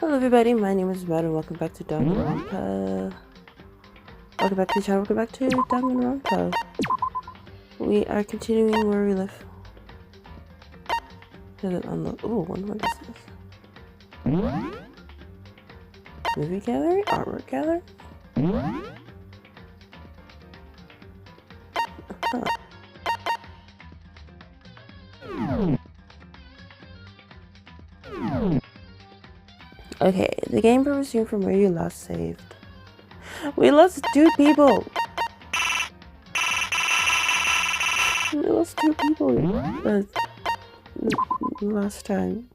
Hello everybody, my name is Matt and welcome back to Danganronpa. Welcome back to the channel, welcome back to Danganronpa. We are continuing where we left. Doesn't unlock. Ooh, what is this? Movie gallery? Artwork gallery? Huh. Okay, the game will resume from where you last saved. We lost 2 people! We lost 2 people last time.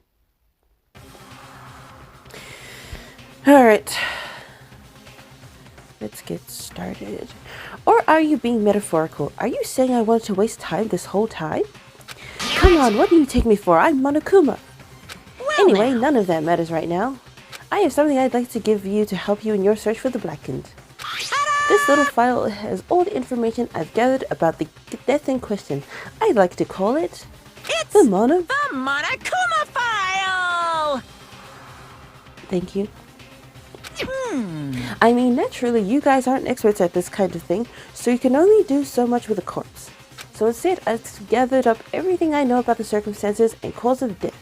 Alright. Let's get started. Or are you being metaphorical? Are you saying I wanted to waste time this whole time? Come on, what do you take me for? I'm Monokuma. Anyway, none of that matters right now. I have something I'd like to give you to help you in your search for the Blackened. This little file has all the information I've gathered about the death in question. I'd like to call it... It's the Monokuma file! Thank you. I mean, naturally, you guys aren't experts at this kind of thing, so you can only do so much with a corpse. So instead, I've gathered up everything I know about the circumstances and cause of death.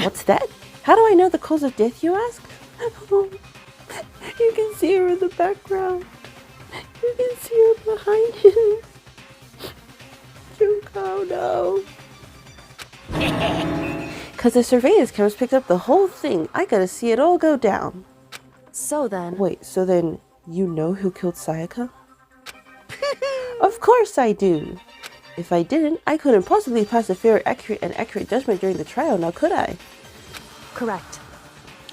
What's that? How do I know the cause of death, you ask? You can see her in the background. You can see her behind him. Junko, no. Because the surveillance cameras picked up the whole thing. I gotta see it all go down. So then... Wait, so then you know who killed Sayaka? Of course I do. If I didn't, I couldn't possibly pass a fair, accurate judgment during the trial, now could I? Correct.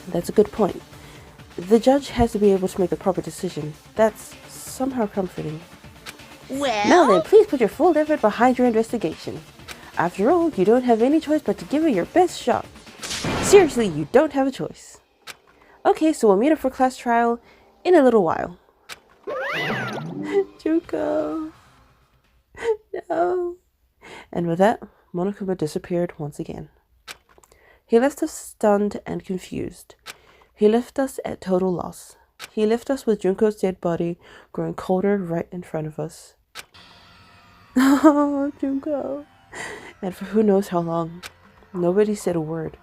That's a good point. The judge has to be able to make the proper decision. That's somehow comforting. Well... Now then, please put your full effort behind your investigation. After all, you don't have any choice but to give it your best shot. Seriously, you don't have a choice. Okay, so we'll meet up for class trial in a little while. Junko. No. And with that, Monokuma disappeared once again. He left us stunned and confused. He left us at total loss. He left us with Junko's dead body growing colder right in front of us. Oh, Junko. And for who knows how long. Nobody said a word.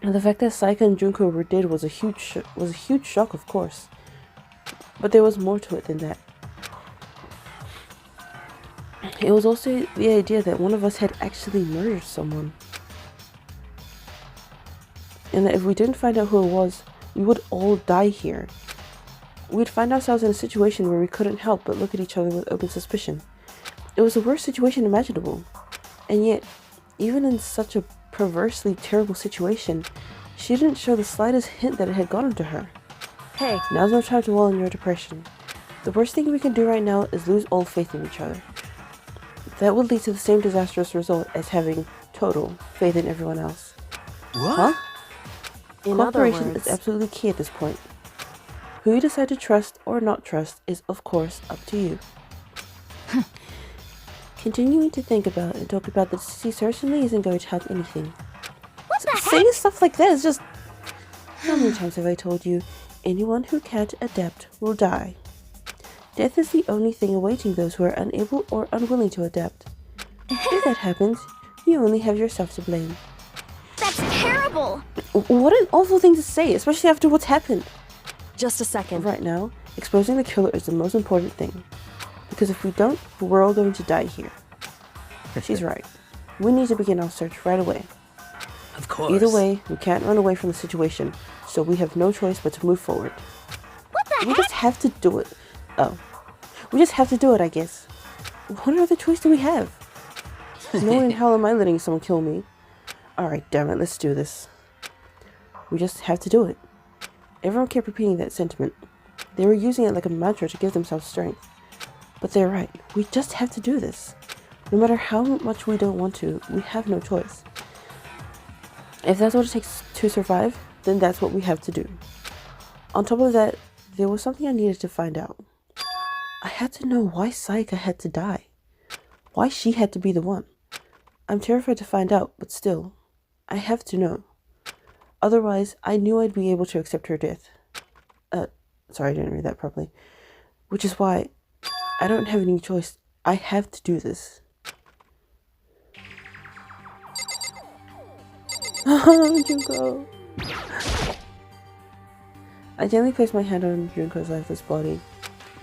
And the fact that Sayaka and Junko were dead was a huge shock, of course. But there was more to it than that. It was also the idea that one of us had actually murdered someone. And that if we didn't find out who it was, we would all die here. We'd find ourselves in a situation where we couldn't help but look at each other with open suspicion. It was the worst situation imaginable. And yet, even in such a perversely terrible situation, she didn't show the slightest hint that it had gotten to her. Hey. Now's no time to wallow in your depression. The worst thing we can do right now is lose all faith in each other. That would lead to the same disastrous result as having total faith in everyone else. What? Huh? In other Cooperation words... is absolutely key at this point. Who you decide to trust or not trust is, of course, up to you. Continuing to think about and talk about the deceased certainly isn't going to help anything. What the heck? Saying stuff like that is just... How many times have I told you, anyone who can't adapt will die. Death is the only thing awaiting those who are unable or unwilling to adapt. If that happens, you only have yourself to blame. That's terrible! What an awful thing to say, especially after what's happened. Just a second. Right now, exposing the killer is the most important thing. Because if we don't, we're all going to die here. She's right. We need to begin our search right away. Of course. Either way, we can't run away from the situation, so we have no choice but to move forward. What the We heck? just have to do it. Oh. We just have to do it, I guess. What other choice do we have? No way in hell am I letting someone kill me. Alright, damn it, let's do this. We just have to do it. Everyone kept repeating that sentiment. They were using it like a mantra to give themselves strength. But they're right. We just have to do this. No matter how much we don't want to, we have no choice. If that's what it takes to survive, then that's what we have to do. On top of that, there was something I needed to find out. I had to know why Sayaka had to die. Why she had to be the one. I'm terrified to find out, but still, I have to know. Otherwise, I knew I'd be able to accept her death. Sorry, I didn't read that properly. Which is why I don't have any choice. I have to do this. Junko. I gently placed my hand on Junko's lifeless body.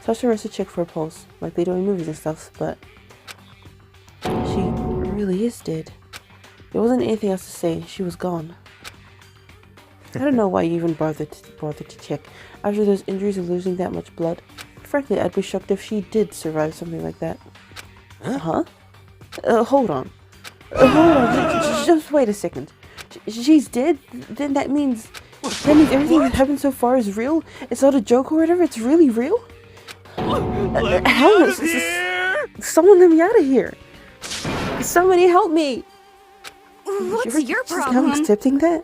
Touched her wrist to check for a pulse, like they do in movies and stuff, but she really is dead. There wasn't anything else to say. She was gone. I don't know why you even bothered to check. After those injuries and losing that much blood, frankly, I'd be shocked if she did survive something like that. Huh? Hold on. Hold on. Just wait a second. She's dead? Then that means everything that happened so far is real? It's not a joke or whatever? It's really real? How? Someone let me out of here. Somebody help me. What's your Just now problem? accepting that?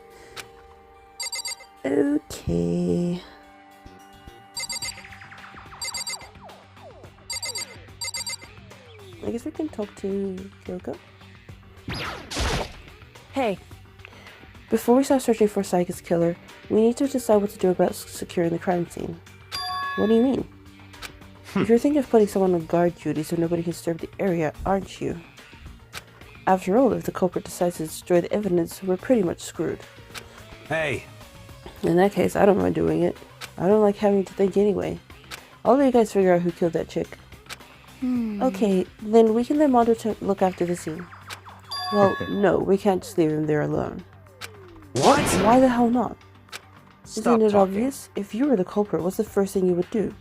Okay. I guess we can talk to Kyoko. Hey, Before we start searching for Saika's killer, we need to decide what to do about securing the crime scene. What do you mean? If you're thinking of putting someone on guard duty so nobody can disturb the area, aren't you? After all, if the culprit decides to destroy the evidence, we're pretty much screwed. Hey, In that case, I don't mind doing it. I don't like having to think anyway. I'll let you guys figure out who killed that chick. Okay, then we can let Mondo look after the scene. Well, no, we can't just leave him there alone. what? Why the hell not? Stop Isn't it talking. obvious? If you were the culprit, what's the first thing you would do?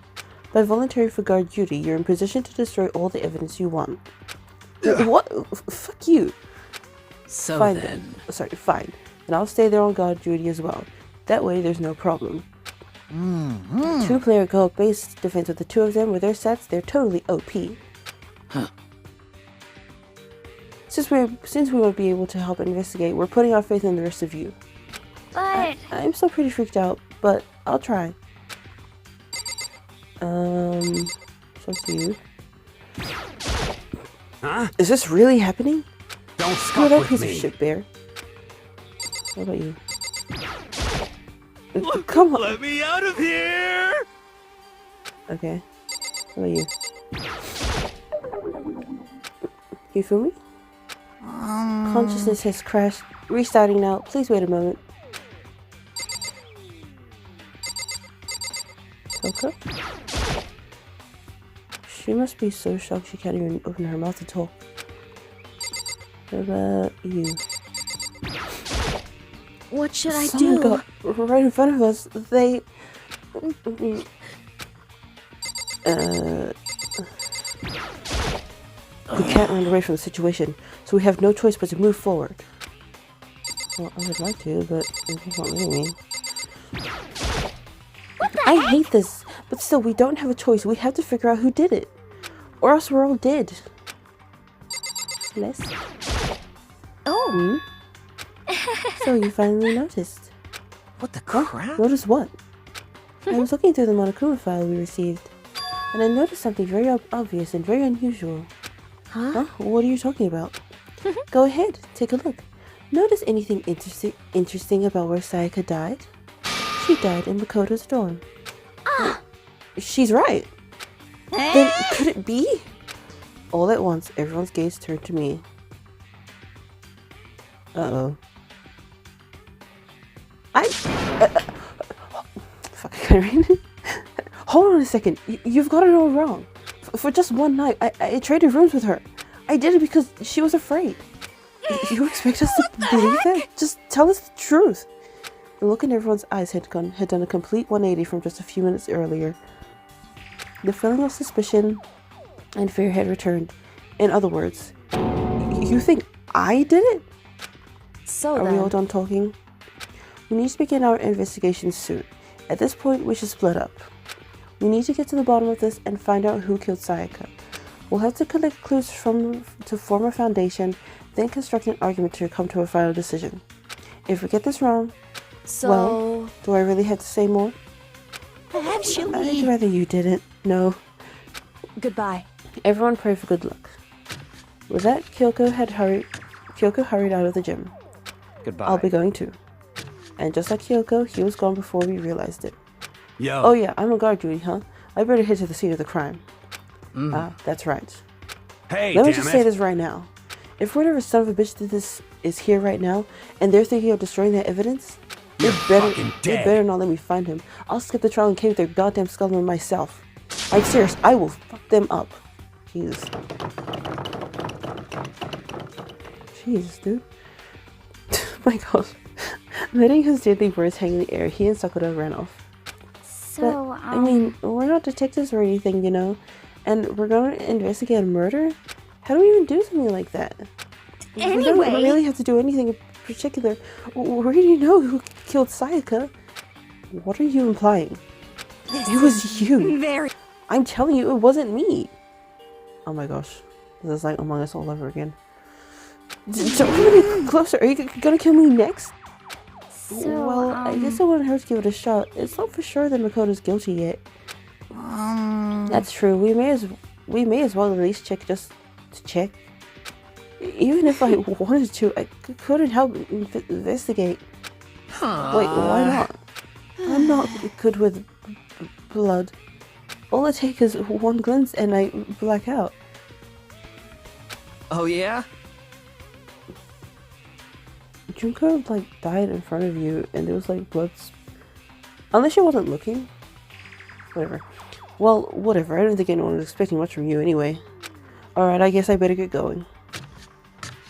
By volunteering for guard duty, you're in position to destroy all the evidence you want. What? Fuck you. So Fine then. then. Sorry, fine. And I'll stay there on guard duty as well. That way, there's no problem. Two-player co-op-based defense with the two of them with their sets, they're totally OP. Huh. Since we won't be able to help investigate, we're putting our faith in the rest of you. But I'm still pretty freaked out, but I'll try. It's up to you. Huh? Is this really happening? Don't Screw scuff that with piece me. of shit, Bear. What about you? Come on. Let me out of here! Okay. What about you? You feel me? Consciousness has crashed. Restarting now. Please wait a moment. Coco? She must be so shocked she can't even open her mouth to talk. What about you? what should I Someone do? got right in front of us. They... We can't run away from the situation, so we have no choice but to move forward. Well, I would like to, but it's not letting me. I hate this, but still, we don't have a choice. We have to figure out who did it, or else we're all dead. Celeste? Oh, So you finally noticed. What the crap? Notice what? I was looking through the Monokuma file we received, and I noticed something very obvious and very unusual. Huh? What are you talking about? Go ahead, take a look. Notice anything interesting about where Sayaka died? She died in Makoto's dorm. She's right. Then could it be? All at once, everyone's gaze turned to me. Uh-oh. Fuck, I can't read it. Hold on a second. You've got it all wrong. For just one night, I traded rooms with her. I did it because she was afraid. You expect us to believe that? Just tell us the truth. The look in everyone's eyes had done a complete 180 from just a few minutes earlier. The feeling of suspicion and fear had returned. In other words, you think I did it? So Are we all then, done talking? We need to begin our investigation soon. At this point, we should split up. We need to get to the bottom of this and find out who killed Sayaka. We'll have to collect clues to form a foundation, then construct an argument to come to a final decision. If we get this wrong, so well, do I really have to say more? I'd actually, rather you didn't. No. goodbye. Everyone pray for good luck. With that, Kyoko hurried out of the gym. Goodbye. I'll be going too. And just like Kyoko, he was gone before we realized it. Yo. Oh yeah, I'm a guard duty, huh? I better head to the scene of the crime. That's right. Hey, Let me damn just it. say this right now. If whatever son of a bitch did this is here right now, and they're thinking of destroying that evidence, they fucking dead. better not let me find him. I'll skip the trial and cave their goddamn skull on myself. I'm serious, I will fuck them up. Jesus. Jesus, dude. My gosh. Letting his deadly words hang in the air, he and Sakura ran off. So, I mean, we're not detectives or anything, you know, and we're going to investigate a murder? How do we even do something like that? We don't Anyway. really have to do anything in particular. Where do you know who killed Sayaka? What are you implying? It was you. very. I'm telling you, it wasn't me. Oh my gosh. This is like Among Us all over again. Don't come any closer. Are you gonna kill me next? So, Well, I guess it wouldn't hurt to give it a shot. It's not for sure that Makoto's guilty yet. That's true. We may as well at least check just to check. Even if I wanted to, I couldn't help investigate. Wait, why not? I'm not good with blood. All it takes is one glimpse and I black out. Oh, yeah? Junko, like, died in front of you and there was, like, blood. Unless she wasn't looking. Whatever. Well, whatever. I don't think anyone was expecting much from you anyway. Alright, I guess I better get going.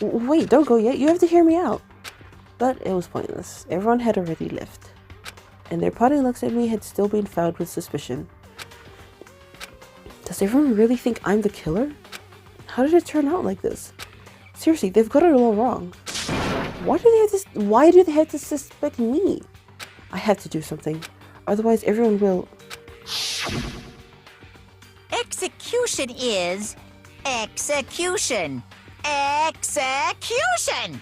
Wait, don't go yet. You have to hear me out. But it was pointless. Everyone had already left. And their parting looks at me had still been fouled with suspicion. Does everyone really think I'm the killer? How did it turn out like this? Seriously, they've got it all wrong. Why do they have to suspect me? I have to do something. Otherwise everyone will... Execution is execution. Execution!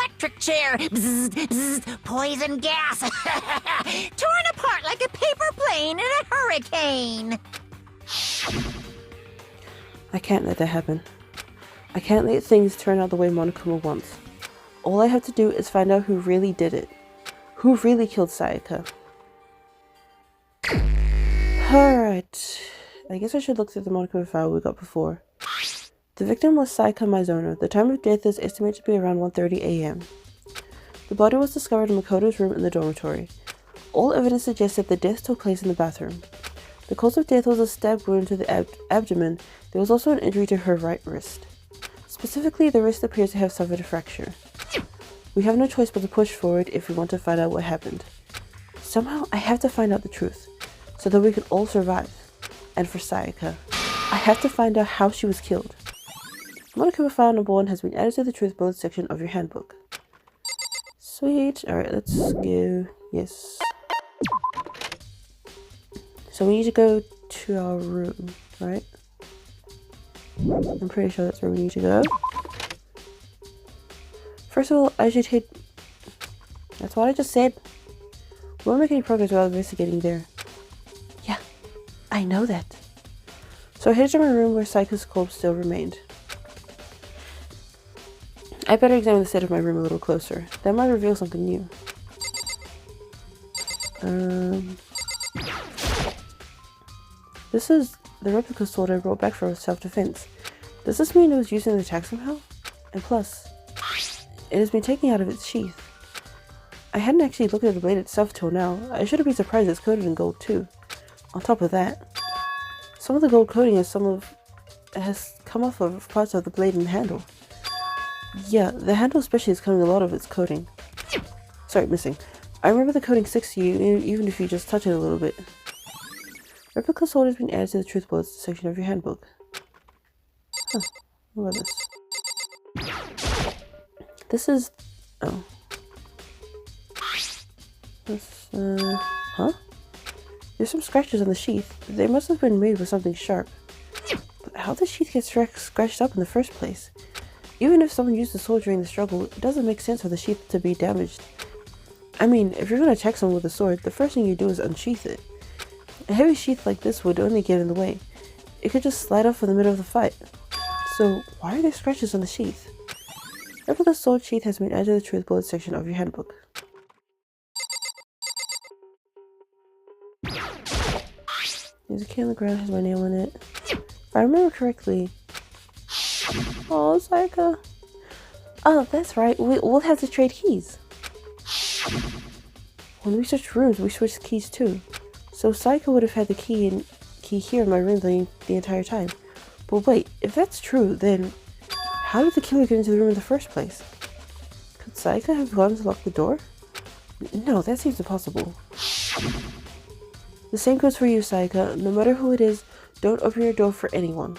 Electric chair! Bzz, bzz, poison gas! Torn apart like a paper plane in a hurricane! I can't let that happen. I can't let things turn out the way Monokuma wants. All I have to do is find out who really did it. Who really killed Sayaka. Alright. I guess I should look through the Monokuma file we got before. The victim was Sayaka Mizono. The time of death is estimated to be around 1:30 a.m. The body was discovered in Makoto's room in the dormitory. All evidence suggests that the death took place in the bathroom. The cause of death was a stab wound to the abdomen. There was also an injury to her right wrist. Specifically, the wrist appears to have suffered a fracture. We have no choice but to push forward if we want to find out what happened. Somehow, I have to find out the truth, so that we can all survive. And for Sayaka, I have to find out how she was killed. Monokuma file number 1 has been added to the truth bullet section of your handbook. Sweet. Alright, let's go. Yes. So we need to go to our room, right? I'm pretty sure that's where we need to go. First of all, I should hit... That's what I just said. We won't make any progress without investigating there. Yeah, I know that. So I headed to my room where Sayaka's corpse still remained. I better examine the state of my room a little closer. That might reveal something new. This is the replica sword I brought back for self-defense. Does this mean it was used in an attack somehow? And plus, it has been taken out of its sheath. I hadn't actually looked at the blade itself till now. I shouldn't be surprised it's coated in gold too. On top of that, some of the gold coating has come off of parts of the blade and handle. Yeah, the handle especially is coming a lot of its coating. Sorry, missing. I remember the coating sticks to you even if you just touch it a little bit. Replica sword has been added to the truth bullets section of your handbook. Huh, what about this? This is... oh. This, huh? There's some scratches on the sheath. They must have been made with something sharp. But how did the sheath get scratched up in the first place? Even if someone used the sword during the struggle, it doesn't make sense for the sheath to be damaged. I mean, if you're gonna attack someone with a sword, the first thing you do is unsheath it. A heavy sheath like this would only get in the way. It could just slide off in the middle of the fight. So, why are there scratches on the sheath? Replica sword sheath has been added to the truth bullet section of your handbook. There's a key on the ground, has my name on it. If I remember correctly. Oh, Psycho. Oh, that's right. We'll have to trade keys. When we switched rooms, we switched keys too. So Psycho would have had the key here in my room the entire time. But wait, if that's true, then how did the killer get into the room in the first place? Could Psycho have gone to lock the door? No, that seems impossible. The same goes for you, Psycho. No matter who it is, don't open your door for anyone.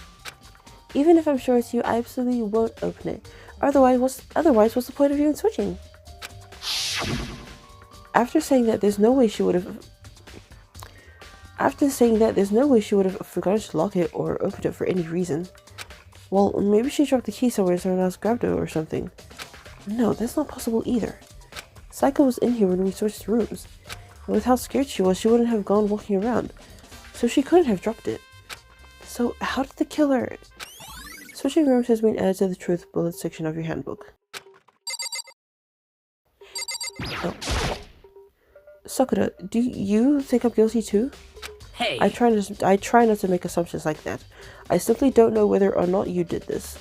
Even if I'm sure it's you, I absolutely won't open it. Otherwise, what's the point of even switching? After saying that, there's no way she would have forgotten to lock it or opened it for any reason. Well, maybe she dropped the key somewhere and someone else grabbed it or something. No, that's not possible either. Psycho was in here when we switched rooms. And with how scared she was, she wouldn't have gone walking around. So she couldn't have dropped it. So how did the killer... Switching rooms has been added to the truth bullet section of your handbook. Oh. Sakura, do you think I'm guilty too? Hey. I try not to make assumptions like that. I simply don't know whether or not you did this.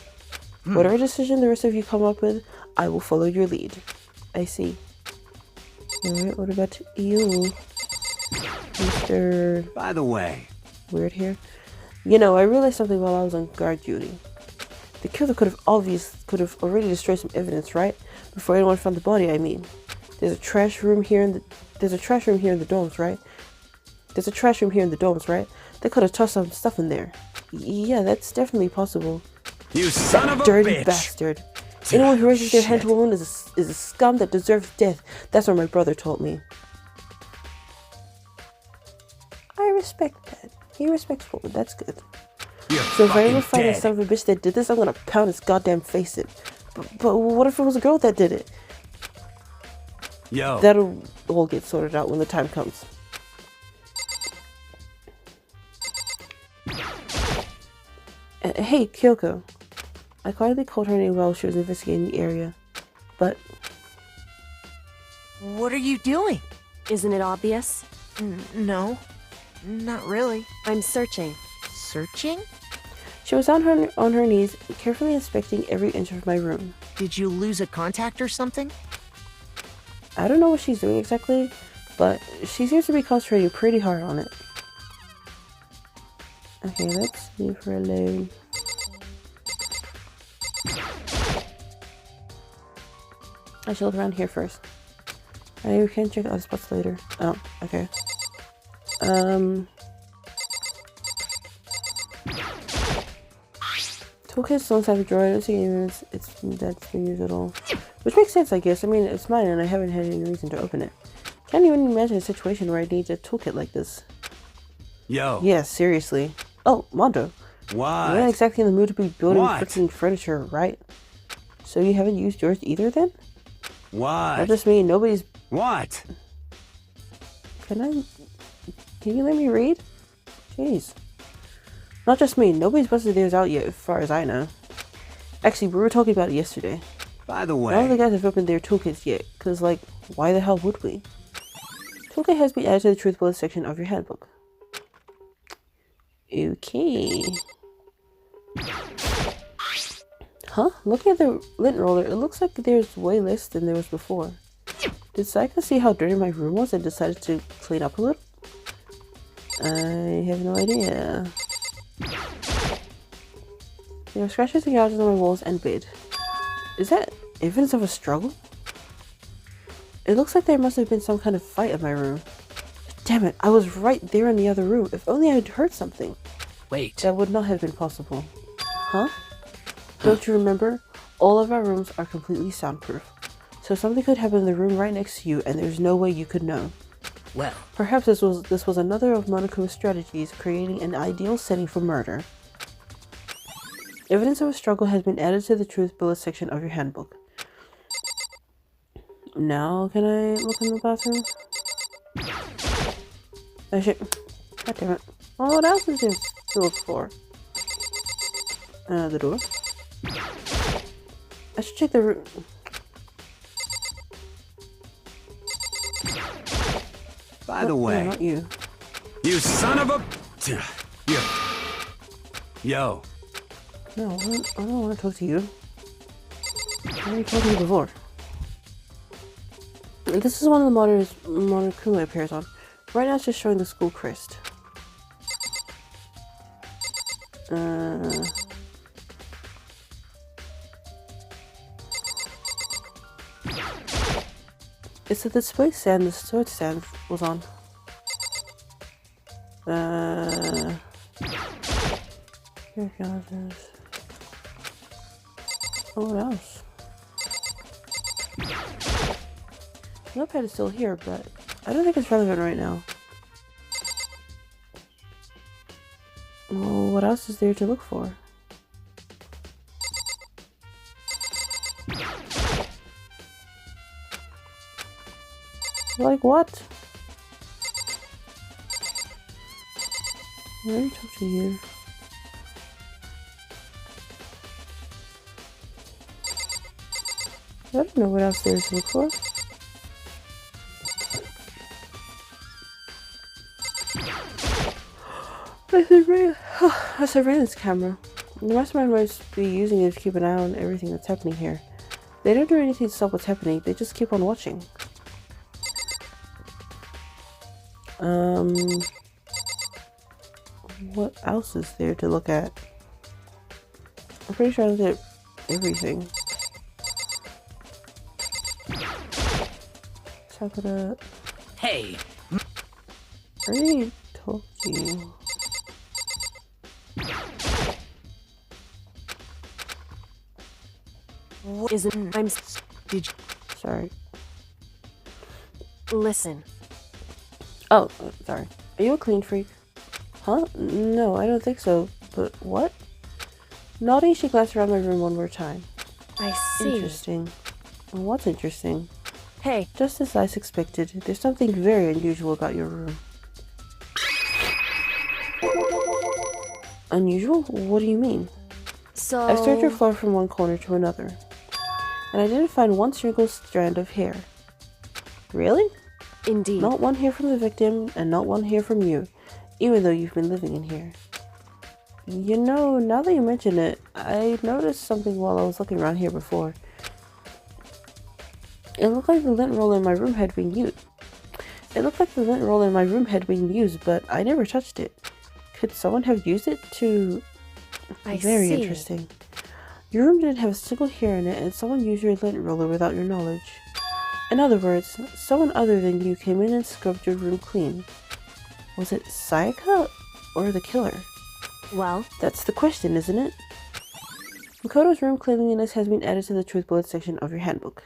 Whatever decision the rest of you come up with, I will follow your lead. I see. Alright, what about you, Mr. By the way, Weird here? You know, I realized something while I was on guard duty. The killer could have already destroyed some evidence, right? Before anyone found the body, I mean. There's a trash room here in the dorms, right? They could have tossed some stuff in there. Yeah, that's definitely possible. you son of a Dirty bitch! bastard. Anyone who raises their hand Shit. to a woman is a scum that deserves death. That's what my brother told me. I respect that. He respects women. That's good. You're So if I ever fucking find a dead. son of a bitch that did this, I'm gonna pound his goddamn face in. But what if it was a girl that did it? Yo, That'll all get sorted out when the time comes. Hey, Kyoko. I quietly called her name while she was investigating the area. But What are you doing? Isn't it obvious? No, not really. I'm searching. Searching? she was on her knees, carefully inspecting every inch of my room. Did you lose a contact or something? I don't know what she's doing exactly, but she seems to be concentrating pretty hard on it. Okay, let's leave her alone. I should look around here first. I can check other spots later. Oh, okay. Toolkit's alongside the drawer. I don't see any evidence that's been used at all. Which makes sense, I guess. I mean, it's mine and I haven't had any reason to open it. Can't even imagine a situation where I need a toolkit like this. yo, Yeah, seriously. Oh, Mondo. You're not what? exactly in the mood to be building What? freaking furniture, right? So you haven't used yours either then? That What? just means nobody's... What? Can you let me read? Jeez. Not just me, nobody's busted theirs out yet, as far as I know. Actually, we were talking about it yesterday. By the None of the way, guys have opened their toolkits yet, cause like, why the hell would we? Toolkit has been added to the truth bullet section of your handbook. Okay. Huh? Looking at the lint roller, it looks like there's way less than there was before. Did Psycho see how dirty my room was and decided to clean up a little? I have no idea. There are scratches and gouges on my walls and bed. Is that evidence of a struggle? It looks like there must have been some kind of fight in my room. Damn it, I was right there in the other room. If only I'd heard something. Wait. That would not have been possible. Huh? Don't you remember? All of our rooms are completely soundproof. So something could happen in the room right next to you and there's no way you could know. Well, Perhaps this was another of Monokuma's strategies, creating an ideal setting for murder. Evidence of a struggle has been added to the truth bullet section of your handbook. Now can I look in the bathroom? Oh shit. God damn it. Oh, what else is there to look for? The door. I should check the room. by the No, way, not you. you son of a... Yo. Yo. No, I don't want to talk to you. I already told you before. This is one of the monitors Monokuma appears on. Right now it's just showing the school crest. It's the display stand the sword stand was on. Here goes. Oh, what else? The notepad is still here, but I don't think it's relevant right now. Well, what else is there to look for? Like what? Let me talk to you. I don't know what else there is to look for. A surveillance camera. The mastermind must be using it to keep an eye on everything that's happening here. They don't do anything to stop what's happening, they just keep on watching. What else is there to look at? I'm pretty sure I looked at everything. Sakura. Hey, I already told you. Isn't I'm did you? Sorry. listen. Oh, sorry. Are you a clean freak? Huh? No, I don't think so. But what? Nodding, she glanced around my room one more time. I see. Interesting. What's interesting? Hey, Just as I suspected, there's something very unusual about your room. Unusual? What do you mean? so I searched your floor from one corner to another, and I didn't find one single strand of hair. Really? indeed. Not one hair from the victim, and not one hair from you, even though you've been living in here. You know, now that you mention it, I noticed something while I was looking around here before. It looked like the lint roller in my room had been used. But I never touched it. Could someone have used it to... Very see. interesting. Your room didn't have a single hair in it, and someone used your lint roller without your knowledge. In other words, someone other than you came in and scrubbed your room clean. Was it Sayaka or the killer? Well, That's the question, isn't it? Makoto's room cleanliness has been added to the truth bullet section of your handbook.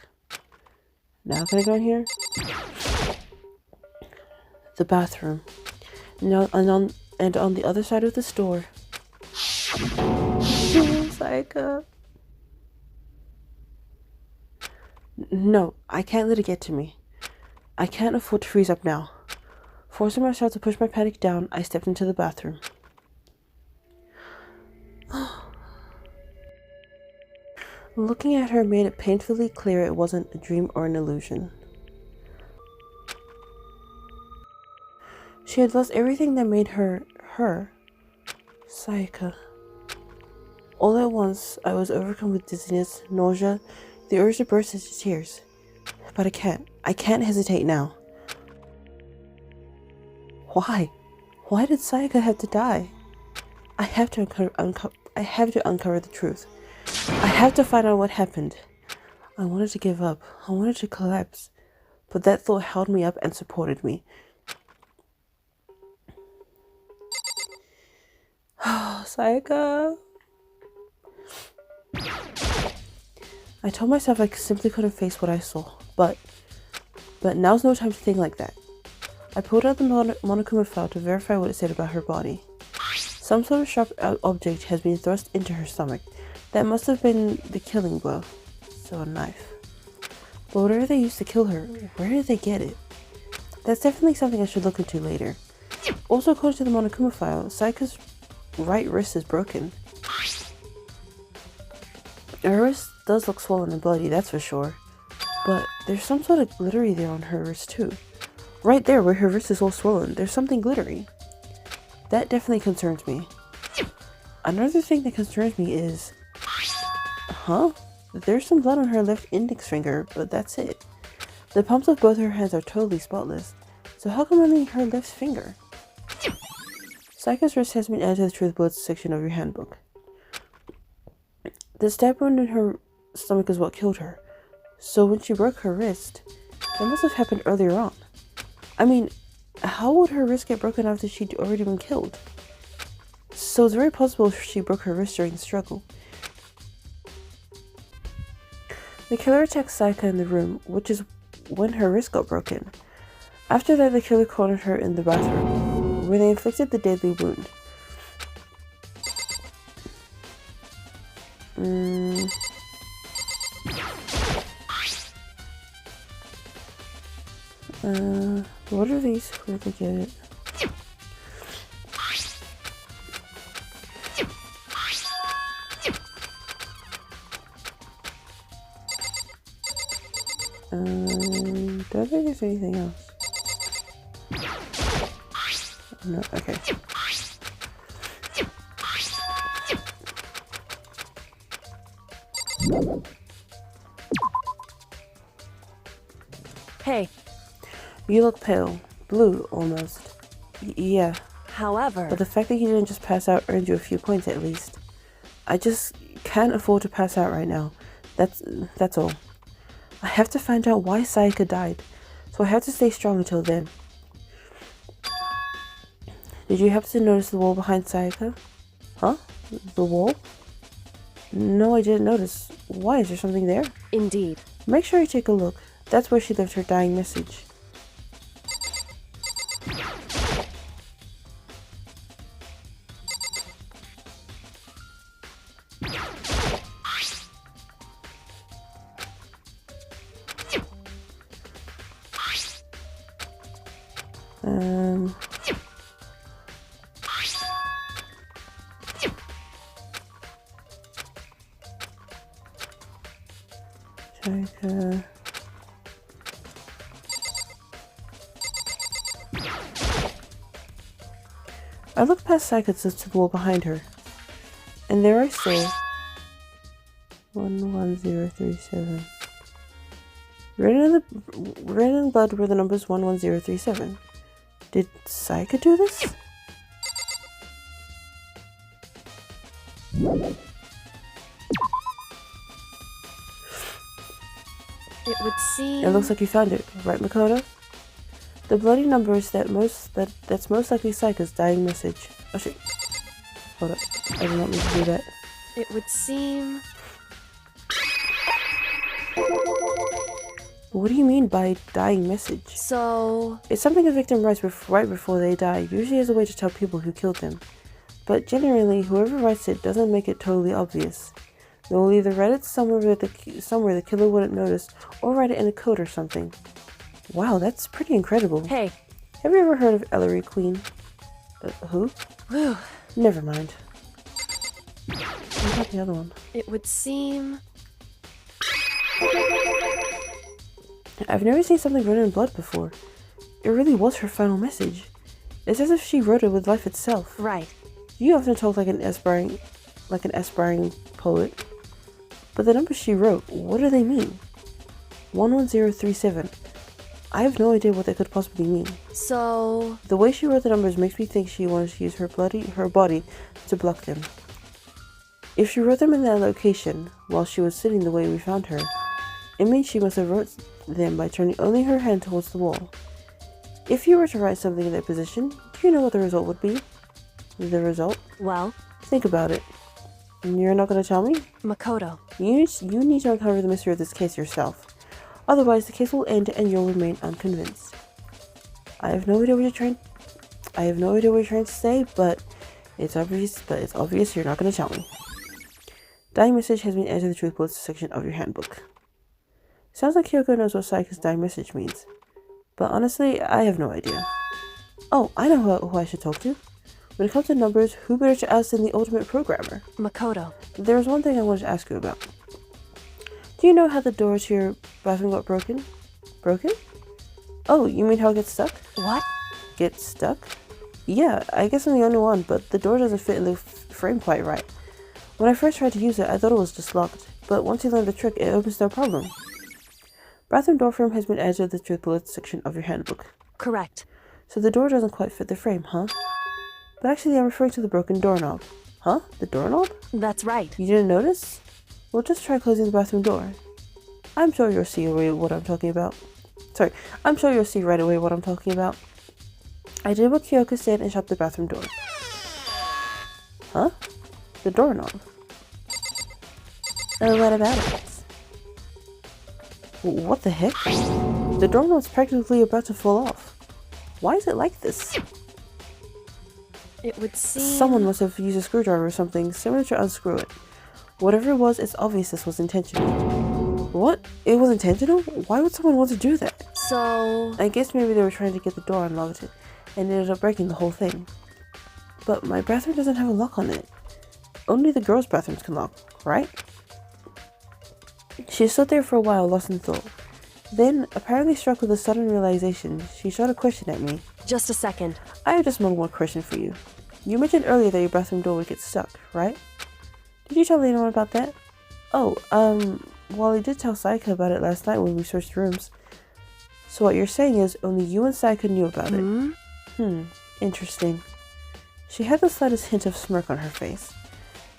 Now can I go in here? The bathroom. Now, and on the other side of the store. Sayaka. No, I can't let it get to me. I can't afford to freeze up now. Forcing myself to push my panic down, I stepped into the bathroom. Looking at her made it painfully clear it wasn't a dream or an illusion. She had lost everything that made her, her. Sayaka. All at once, I was overcome with dizziness, nausea, the urge to burst into tears. But I can't. I can't hesitate now. Why? Why did Sayaka have to die? I have to uncover the truth. I have to find out what happened. I wanted to give up. I wanted to collapse. But that thought held me up and supported me. Sayaka. I told myself I simply couldn't face what I saw, but now's no time to think like that. I pulled out the Monokuma file to verify what it said about her body. Some sort of sharp object has been thrust into her stomach. That must have been the killing blow. So a knife. But whatever they used to kill her, where did they get it? That's definitely something I should look into later. Also, according to the Monokuma file, Sayaka's right wrist is broken. Her wrist does look swollen and bloody, that's for sure. But there's some sort of glittery there on her wrist too. Right there where her wrist is all swollen, there's something glittery. That definitely concerns me. Another thing that concerns me is... Huh? There's some blood on her left index finger, but that's it. The palms of both her hands are totally spotless. So how come only her left finger? Psycho's wrist has been added to the truth bullets section of your handbook. The stab wound in her stomach is what killed her. So when she broke her wrist, that must have happened earlier on. I mean, how would her wrist get broken after she'd already been killed? So it's very possible she broke her wrist during the struggle. The killer attacked Saika in the room, which is when her wrist got broken. After that, the killer cornered her in the bathroom, where they inflicted the deadly wound. What are these? Where'd they get it? Don't think there's anything else. No, okay. Hey, You look pale. Blue, almost. Yeah, however, but the fact that you didn't just pass out earned you a few points at least. I just can't afford to pass out right now. That's all. I have to find out why Sayaka died, so I have to stay strong until then. Did you happen to notice the wall behind Sayaka? Huh? The wall? No, I didn't notice. Why? Is there something there? indeed. Make sure you take a look. That's where she left her dying message. Sayaka. I looked past Sayaka to the wall behind her, and there I saw 11037. Written in blood were the numbers 11037. Did Sayaka do this? It would seem. It looks like you found it, right, Makoto? The bloody numbers that's most likely Sayaka's dying message. Oh shit. Hold up. I did not mean to do that. It would seem. What do you mean by dying message? So. It's something a victim writes right before they die, usually as a way to tell people who killed them. But generally, whoever writes it doesn't make it totally obvious. They will either write it somewhere the killer wouldn't notice, or write it in a code or something. Wow, that's pretty incredible. Hey. Have you ever heard of Ellery Queen? Who? Whew. Never mind. What about the other one? It would seem. I've never seen something written in blood before. It really was her final message. It's as if she wrote it with life itself. Right. You often talk like an aspiring poet. But the numbers she wrote, what do they mean? 11037. I have no idea what that could possibly mean. So. The way she wrote the numbers makes me think she wanted to use her body to block them. If she wrote them in that location, while she was sitting the way we found her, it means she must have wrote them by turning only her hand towards the wall. If you were to write something in that position, do you know what the result would be? The result? Well. Think about it. You're not going to tell me? Makoto. You need to uncover the mystery of this case yourself. Otherwise, the case will end and you'll remain unconvinced. I have no idea what you're trying to say, but it's obvious you're not going to tell me. Dying message has been added to the truth bullets section of your handbook. Sounds like Kyoko knows what Sayaka's dying message means. But honestly, I have no idea. Oh, I know who I should talk to. When it comes to numbers, who better to ask than the ultimate programmer? Makoto. There was one thing I wanted to ask you about. Do you know how the door to your bathroom got broken? Broken? Oh, you mean how it gets stuck? What? Get stuck? Yeah, I guess I'm the only one, but the door doesn't fit in the frame quite right. When I first tried to use it, I thought it was just locked, but once you learn the trick, it opens no problem. Bathroom door frame has been added to the truth bullet section of your handbook. Correct. So the door doesn't quite fit the frame, huh? But actually, I'm referring to the broken doorknob. Huh? The doorknob? That's right. You didn't notice? Well, just try closing the bathroom door. I'm sure you'll see what I'm talking about. I'm sure you'll see right away what I'm talking about. I did what Kyoko said and shut the bathroom door. Huh? The doorknob. Oh, what about it? What the heck? The doorknob's practically about to fall off. Why is it like this? It would seem... Someone must have used a screwdriver or something similar to unscrew it. Whatever it was, it's obvious this was intentional. What? It was intentional? Why would someone want to do that? So... I guess maybe they were trying to get the door unlocked and ended up breaking the whole thing. But my bathroom doesn't have a lock on it. Only the girls' bathrooms can lock, right? She stood there for a while, lost in thought. Then, apparently struck with a sudden realization, she shot a question at me. Just a second. I have just one more question for you. You mentioned earlier that your bathroom door would get stuck, right? Did you tell anyone about that? Oh, well, I did tell Saika about it last night when we searched rooms. So what you're saying is only you and Saika knew about it. Interesting. She had the slightest hint of smirk on her face.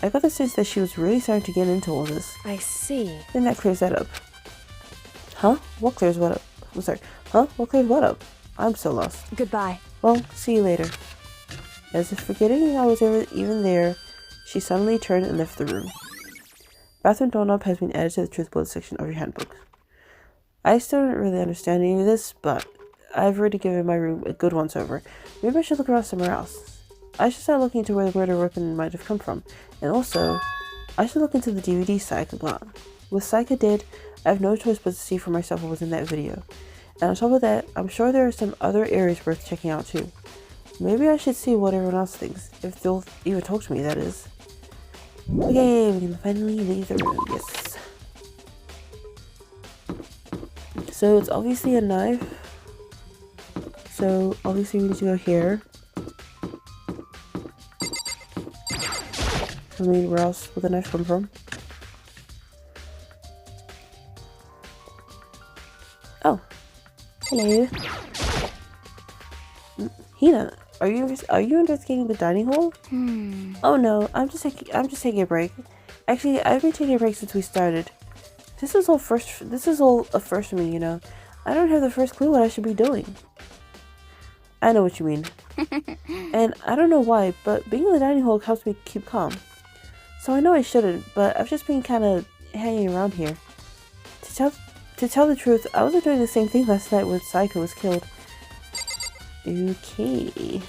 I got the sense that she was really starting to get into all this. I see. Then that clears that up. Huh? What clears what up? I'm sorry. Huh? What clears what up? I'm so lost. Goodbye. Well, see you later. As if forgetting I was even there, she suddenly turned and left the room. Bathroom doorknob has been added to the truth bullet section of your handbook. I still don't really understand any of this, but I've already given my room a good once over. Maybe I should look around somewhere else. I should start looking into where the murder weapon might have come from. And also, I should look into the DVD Saika got. With Saika dead, I have no choice but to see for myself what was in that video. And on top of that, I'm sure there are some other areas worth checking out too. Maybe I should see what everyone else thinks, if they'll even talk to me, that is. Okay, we can finally leave the room, yes. So it's obviously a knife. So obviously we need to go here. I mean, where else would the knife come from? Oh. Hello. Hina, are you investigating the dining hall? Oh no, I'm just taking a break. Actually, I've been taking a break since we started. This is all a first for me, you know. I don't have the first clue what I should be doing. I know what you mean. And I don't know why, but being in the dining hall helps me keep calm. So I know I shouldn't, but I've just been kind of hanging around here. To tell the truth, I wasn't doing the same thing last night when Saika was killed. Okay.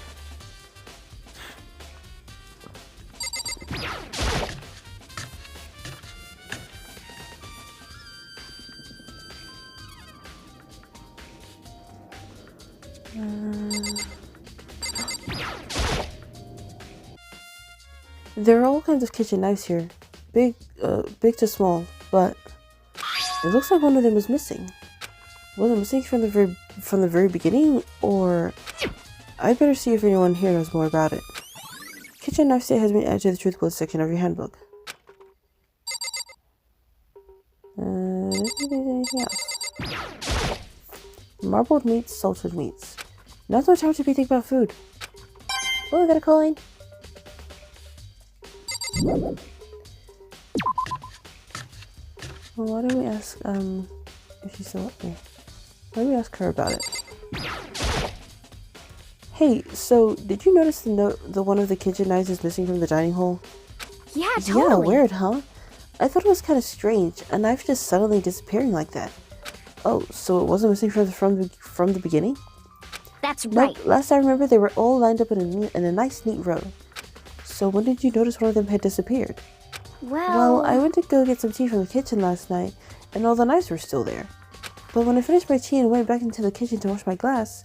There are all kinds of kitchen knives here, big to small, but it looks like one of them is missing. Was it missing from the very beginning, or I'd better see if anyone here knows more about it. Kitchen knife set has been added to the truth bullet section of your handbook. Anything else? Marbled meats, salted meats. Now's no time to be thinking about food. Oh, I got a coin. Well, why don't we ask, if she's still up there? Why don't we ask her about it? Hey, so, did you notice the one of the kitchen knives is missing from the dining hall? Yeah, totally. Yeah, weird, huh? I thought it was kind of strange, a knife just suddenly disappearing like that. Oh, so it wasn't missing from the beginning? That's right. Nope, last I remember they were all lined up in a nice neat row. So when did you notice one of them had disappeared? Well, I went to go get some tea from the kitchen last night, and all the knives were still there. But when I finished my tea and went back into the kitchen to wash my glass,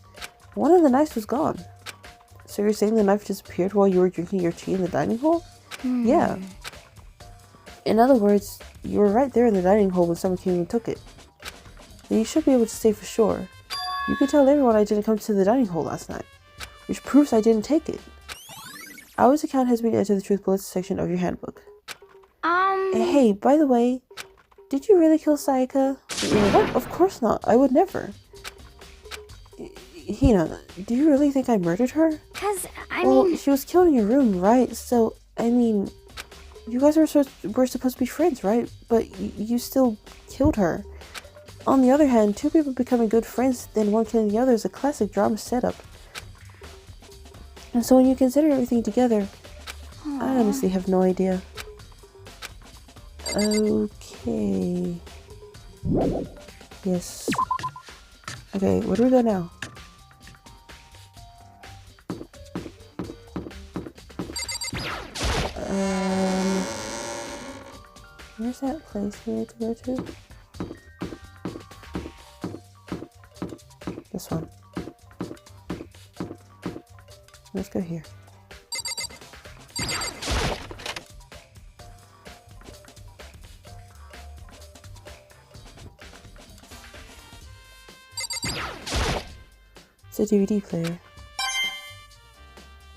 one of the knives was gone. So you're saying the knife disappeared while you were drinking your tea in the dining hall? Yeah. In other words, you were right there in the dining hall when someone came and took it. Then you should be able to say for sure. You could tell everyone I didn't come to the dining hall last night. which proves I didn't take it. Ours account has been entered the truth bullets section of your handbook. Hey, by the way, did you really kill Sayaka? What? Of course not. I would never. Hina, do you really think I murdered her? Cause, Well, she was killed in your room, right? So, I mean, you guys were supposed to be friends, right? But you still killed her. On the other hand, two people becoming good friends, then one killing the other is a classic drama setup. And so when you consider everything together, I honestly have no idea. Okay. Yes. Okay, where do we go now? Where's that place we need to go to? This one. Let's go here. It's a DVD player.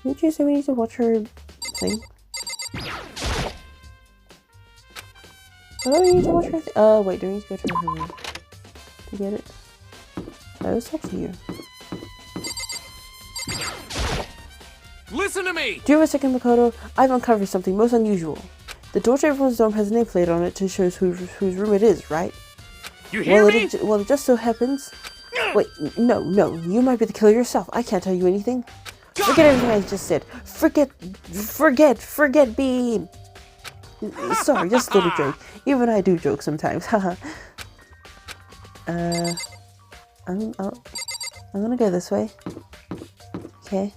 Didn't you say we need to watch her sing? Oh, we need to watch her wait, do we need to go to her room to get it? I was talking to you. Listen to me! Do you have a second, Makoto? I've uncovered something most unusual. The door to everyone's dorm has a nameplate on it to show whose room it is, right? You hear me? Well, it just so happens... Wait, no, you might be the killer yourself. I can't tell you anything. Forget everything I just said. Forget being... Sorry, just a little joke. Even I do joke sometimes, haha. I'm gonna go this way. Okay.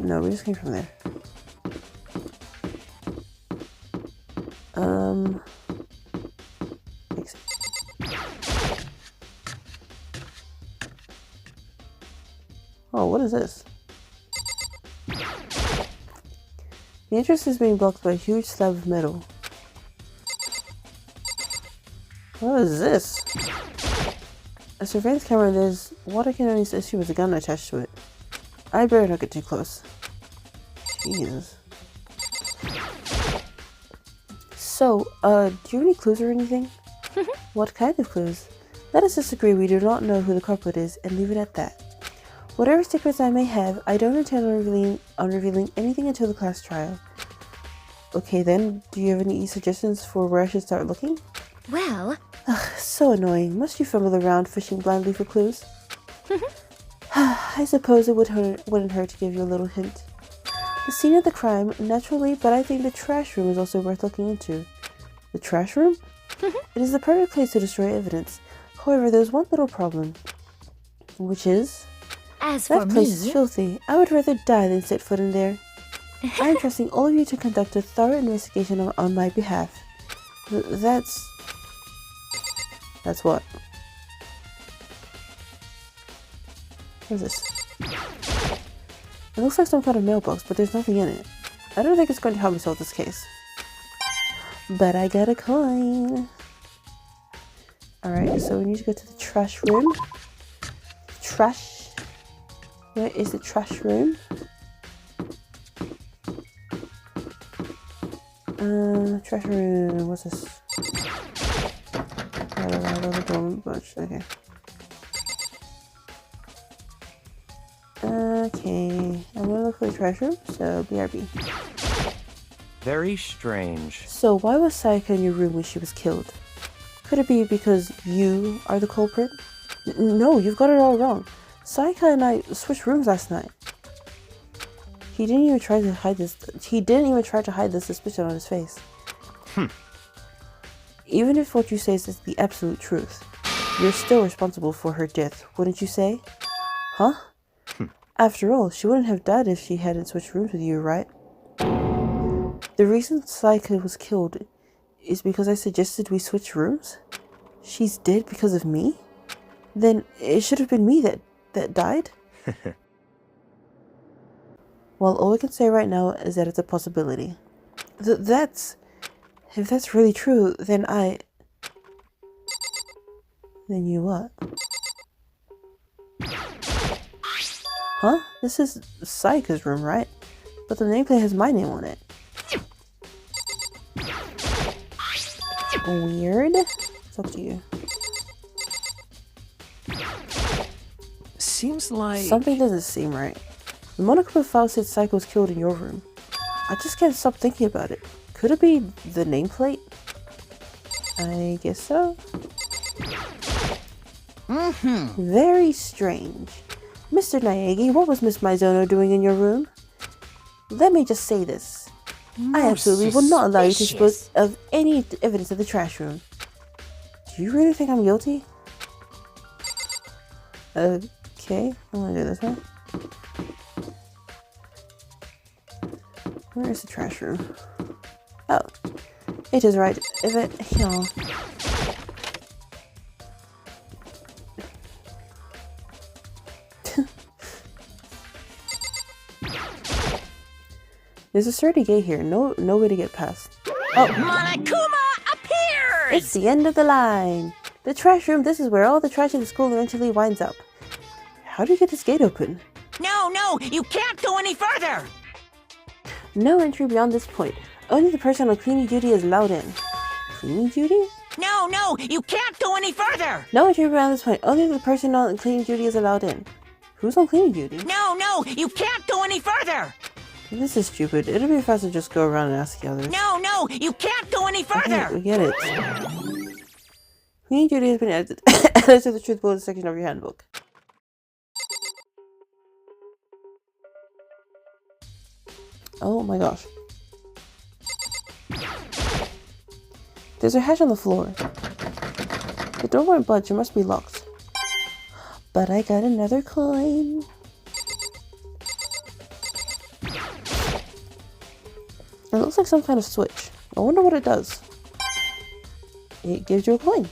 No, we just came from there. Makes sense. Oh, what is this? The entrance is being blocked by a huge slab of metal. What is this? A surveillance camera, and there's what I can only assume is a gun attached to it. I better not get too close. Jesus. So, do you have any clues or anything? What kind of clues? Let us just agree we do not know who the culprit is and leave it at that. Whatever secrets I may have, I don't intend on revealing anything until the class trial. Okay then, do you have any suggestions for where I should start looking? well, Ugh, so annoying. Must you fumble around fishing blindly for clues? I suppose it wouldn't hurt to give you a little hint. The scene of the crime, naturally, but I think the trash room is also worth looking into. The trash room? It is the perfect place to destroy evidence. However, there's one little problem. Which is... as for That place is me, filthy. I would rather die than set foot in there. I am trusting all of you to conduct a thorough investigation on my behalf. That's what? What is this? It looks like some kind of mailbox, but there's nothing in it. I don't think it's going to help me solve this case. But I got a coin. Alright, so we need to go to the trash room. Trash. Where is the trash room? Trash room. What's this? Okay. Okay, I'm gonna look for the trash room, so BRB. Very strange. So why was Sayaka in your room when she was killed? Could it be because you are the culprit? No, you've got it all wrong. Sayaka and I switched rooms last night. He didn't even try to hide this. He didn't even try to hide the suspicion on his face. Even if what you say is the absolute truth, you're still responsible for her death, wouldn't you say? Huh? After all, she wouldn't have died if she hadn't switched rooms with you, right? The reason Sayaka was killed is because I suggested we switch rooms? She's dead because of me? Then it should have been me that died? Well, all I can say right now is that it's a possibility. If that's really true, then Then you what? Huh? This is Psycho's room, right? But the nameplate has my name on it. Weird. It's up to you. Seems like... Something doesn't seem right. The Monochrome file said Psycho was killed in your room. I just can't stop thinking about it. Could it be the nameplate? I guess so. Very strange. Mr. Naegi, what was Miss Mizono doing in your room? Let me just say this. I absolutely will not allow you to dispose of any evidence of the trash room. Do you really think I'm guilty? Okay, I'm gonna do this one. Where is the trash room? Oh, it is right. If it, you know. There's a sturdy gate here. No way to get past. Oh, Monokuma appears! it's the end of the line. The trash room. This is where all the trash in the school eventually winds up. How do you get this gate open? No, you can't go any further! No entry beyond this point. Only the person on cleaning duty is allowed in. Cleaning duty? No, you can't go any further! No entry beyond this point. Only the person on cleaning duty is allowed in. Who's on cleaning duty? No, you can't go any further! This is stupid. It'll be faster to just go around and ask the others. No, you can't go any further! Okay, we get it. Cleaning duty has been added, added to the truth bullet section of your handbook. Oh my gosh. There's a hatch on the floor. The door won't budge. It must be locked. But I got another coin. It looks like some kind of switch. I wonder what it does. It gives you a coin.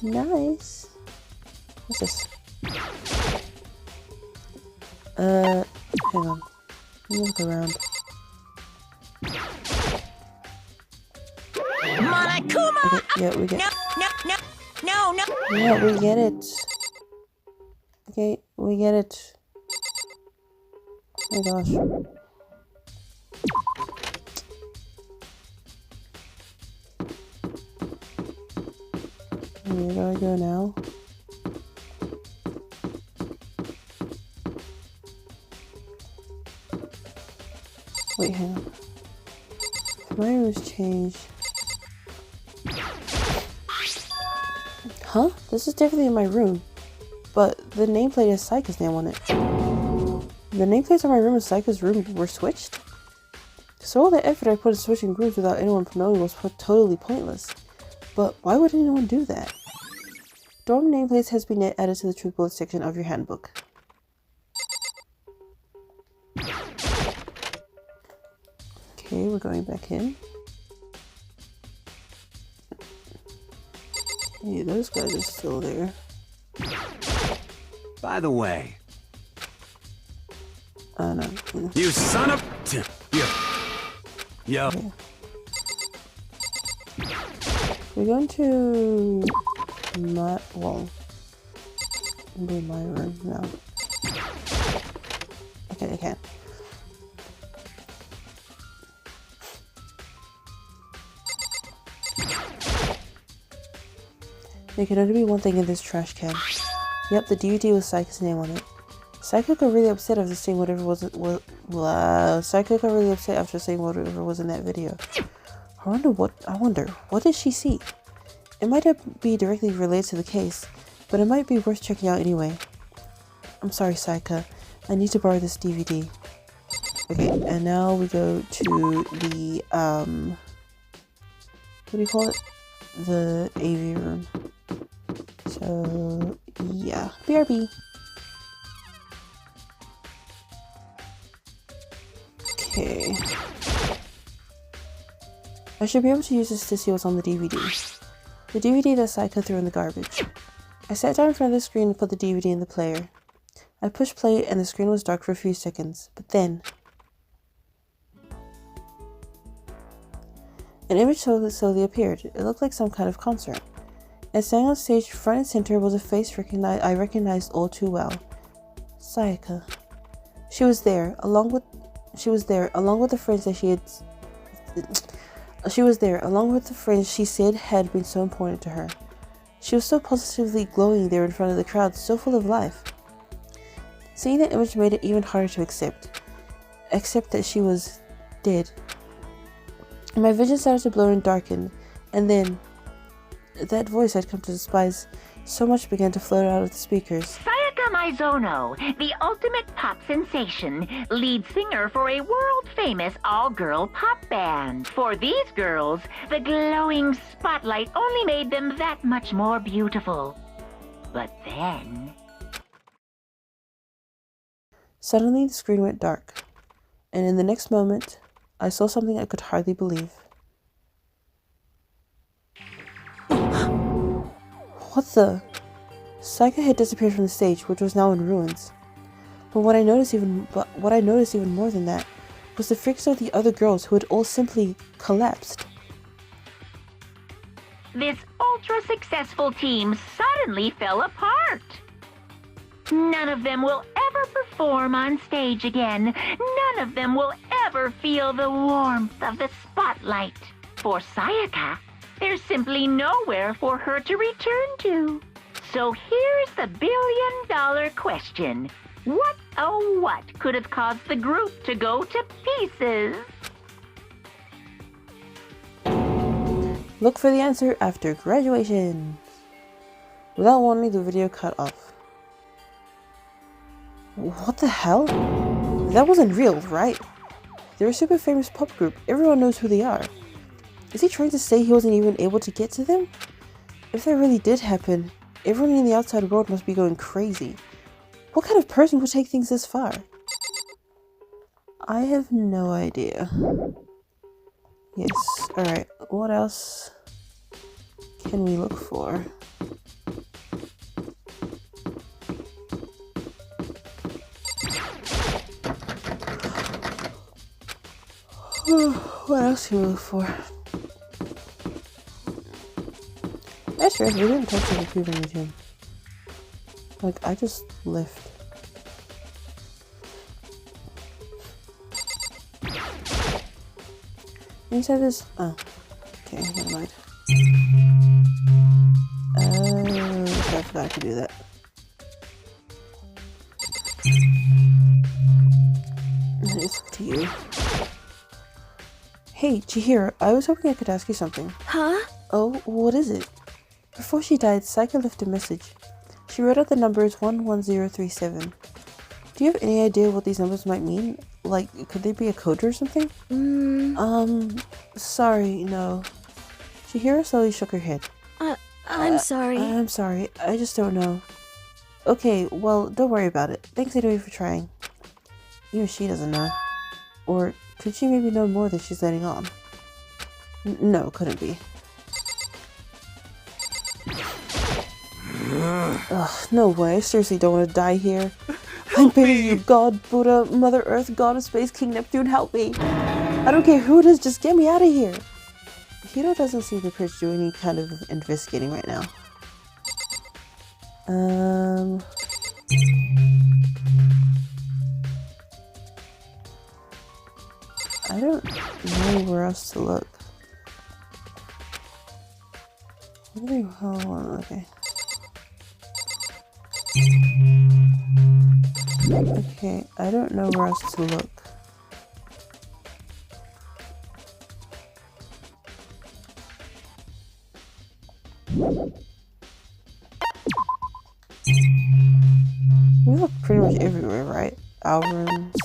Nice. What's this? Hang on. Let me look around. Monokuma! Okay, yeah, we get No. Yeah, we get it. Okay, we get it. Oh my gosh. Where do I go now? Wait, hang on. My room was changed. Huh? This is definitely in my room. But the nameplate has Psycho's name on it. The nameplates on my room and Psycho's room were switched? So all the effort I put in switching rooms without anyone knowing was totally pointless. But why would anyone do that? Dorm nameplates has been added to the truth bullet section of your handbook. Okay, we're going back in. Hey, those guys are still there. By the way, No. you son of... Yo. Okay. We're going to my into my room now. Okay, I can. There can only be one thing in this trash can. Yep, the DVD with Psycho's name on it. Psycho got really upset after seeing whatever was Psycho got really upset after seeing whatever was in that video. I wonder what did she see? It might not be directly related to the case, but it might be worth checking out anyway. I'm sorry, Psycho. I need to borrow this DVD. Okay, and now we go to the what do you call it? The AV room. So yeah, BRB. Okay. I should be able to use this to see what's on the DVD. The DVD that Psycho threw in the garbage. I sat down in front of the screen and put the DVD in the player. I pushed play and the screen was dark for a few seconds, but then an image slowly appeared. It looked like some kind of concert. As sang on stage, front and center was a face I recognized all too well. Sayaka. She was there, along with the friends that she had. She was there, along with the friends she said had been so important to her. She was so positively glowing there in front of the crowd, so full of life. Seeing that image made it even harder to accept that she was dead. My vision started to blur and darken, and then that voice I'd come to despise so much began to float out of the speakers. Sayaka Maizono, the ultimate pop sensation, lead singer for a world-famous all-girl pop band. For these girls, the glowing spotlight only made them that much more beautiful. But then... Suddenly, the screen went dark, and in the next moment, I saw something I could hardly believe. What the? Sayaka had disappeared from the stage, which was now in ruins. But what I noticed even more than that was the freaks of the other girls who had all simply collapsed. This ultra-successful team suddenly fell apart. None of them will ever perform on stage again. None of them will ever feel the warmth of the spotlight. For Sayaka, there's simply nowhere for her to return to. So here's the billion-dollar question. What, oh what, could have caused the group to go to pieces? Look for the answer after graduation. Without warning, the video cut off. What the hell? That wasn't real, right? They're a super famous pop group. Everyone knows who they are. Is he trying to say he wasn't even able to get to them? If that really did happen, everyone in the outside world must be going crazy. What kind of person would take things this far? I have no idea. Yes, alright. What else can we look for? What else can we look for? That's right, we didn't touch the people in the gym. Like, I just left. Inside this. Oh. Okay, never mind. Oh, I forgot I could do that. It's up to you. Hey, Chihiro, I was hoping I could ask you something. Huh? Oh, what is it? Before she died, Sayaka left a message. She wrote out the numbers 11037. Do you have any idea what these numbers might mean? Like, could they be a code or something? Sorry, no. Chihiro slowly shook her head. I'm sorry. I'm sorry, I just don't know. Okay, well, don't worry about it. Thanks anyway for trying. Even she doesn't know. Or could she maybe know more than she's letting on? No, couldn't be. Ugh, no way. I seriously don't want to die here. I'm begging you, God, Buddha, Mother Earth, God of Space, King Neptune, help me. I don't care who it is, just get me out of here. Hiro doesn't seem to do any kind of investigating right now. I don't know where else to look. Hold on, okay. Okay, I don't know where else to look. We look pretty much everywhere, right? Our rooms.